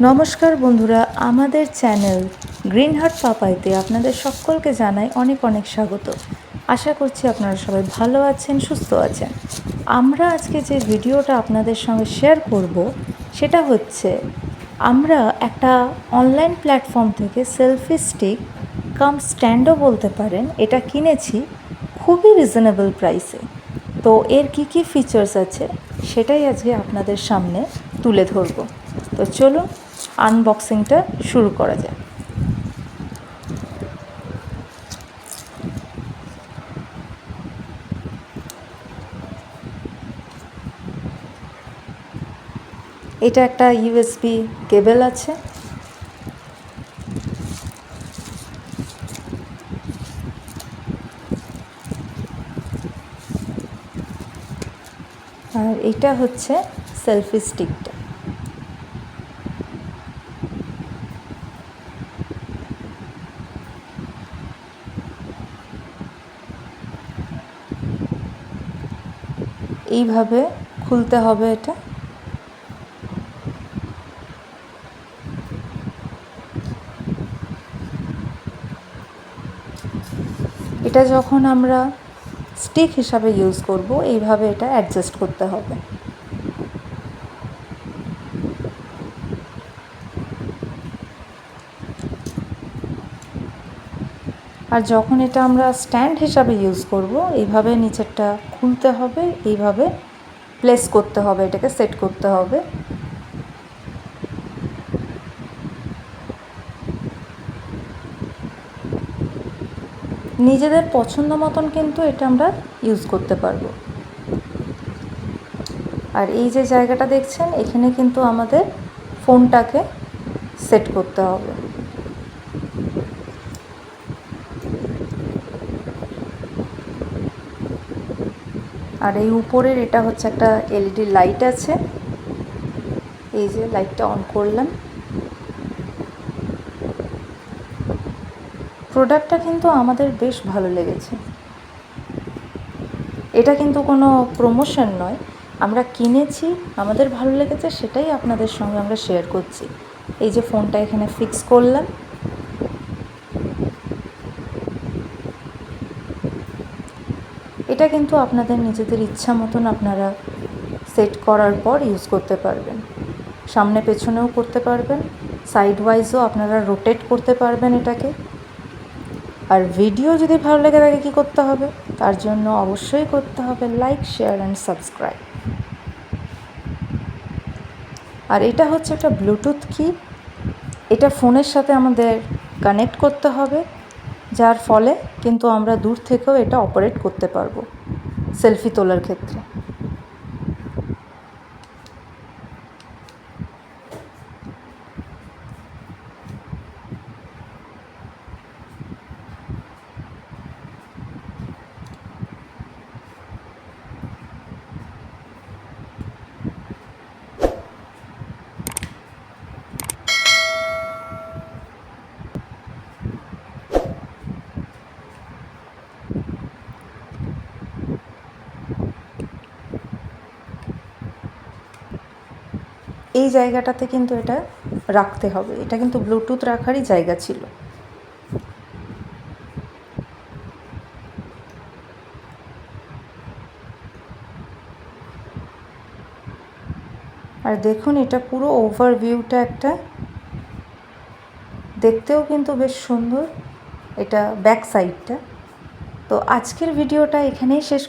নমস্কার বন্ধুরা, আমাদের চ্যানেল গ্রিন হার্ট পাপাইতে আপনাদের সকলকে জানাই অনেক অনেক স্বাগত। আশা করছি আপনারা সবাই ভালো আছেন, সুস্থ আছেন। আমরা আজকে যে ভিডিওটা আপনাদের সঙ্গে শেয়ার করব সেটা হচ্ছে, আমরা একটা অনলাইন প্ল্যাটফর্ম থেকে সেলফি স্টিক কাম স্ট্যান্ডও বলতে পারেন, এটা কিনেছি খুবই রিজনেবল প্রাইসে। তো এর কী ফিচার্স আছে সেটাই আজকে আপনাদের সামনে তুলে ধরব। তো চলুন আনবক্সিংটা শুরু করা যাক। এটা একটা ইউএসবি কেবল আছে, আর এটা হচ্ছে সেলফি স্টিকটা। এইভাবে খুলতে হবে এটা। এটা যখন আমরা স্টিক হিসাবে ইউজ করব, এইভাবে এটা অ্যাডজাস্ট করতে হবে। আর যখন এটা আমরা স্ট্যান্ড হিসাবে ইউজ করব, এইভাবে নিচেরটা খুলতে হবে, এইভাবে প্লেস করতে হবে, এটাকে সেট করতে হবে। নিজেদের পছন্দ মতন কিন্তু এটা আমরা ইউজ করতে পারবো। আর এই যে জায়গাটা দেখছেন, এখানে কিন্তু আমাদের ফোনটাকে সেট করতে হবে। আর এই উপরের এটা হচ্ছে একটা এলইডি লাইট আছে, এই যে লাইটটা অন করলাম। প্রোডাক্টটা কিন্তু আমাদের বেশ ভালো লেগেছে। এটা কিন্তু কোনো প্রমোশন নয়, আমরা কিনেছি, আমাদের ভালো লেগেছে, সেটাই আপনাদের সঙ্গে আমরা শেয়ার করছি। এই যে ফোনটা এখানে ফিক্স করলাম, এটা কিন্তু আপনাদের নিজেদের ইচ্ছা মতন আপনারা সেট করার পর ইউজ করতে পারবেন। সামনে পেছনেও করতে পারবেন, সাইড ওয়াইজও আপনারা রোটেট করতে পারবেন এটাকে। আর ভিডিও যদি ভালো লেগে থাকে কী করতে হবে, তার জন্য অবশ্যই করতে হবে লাইক, শেয়ার অ্যান্ড সাবস্ক্রাইব। আর এটা হচ্ছে একটা ব্লুটুথ কি, এটা ফোনের সাথে আমাদের কানেক্ট করতে হবে, যার ফলে কিন্তু আমরা দূর থেকেও এটা অপারেট করতে পারবো সেলফি তোলার ক্ষেত্রে। এই জায়গাটাতে কিন্তু এটা রাখতে হবে, এটা কিন্তু ব্লুটুথ রাখারই জায়গা ছিল। আর দেখুন, এটা পুরো ওভারভিউটা একটা, দেখতেও কিন্তু বেশ সুন্দর এটা ব্যাক সাইডটা। তো আজকের ভিডিওটা এখানেই শেষ।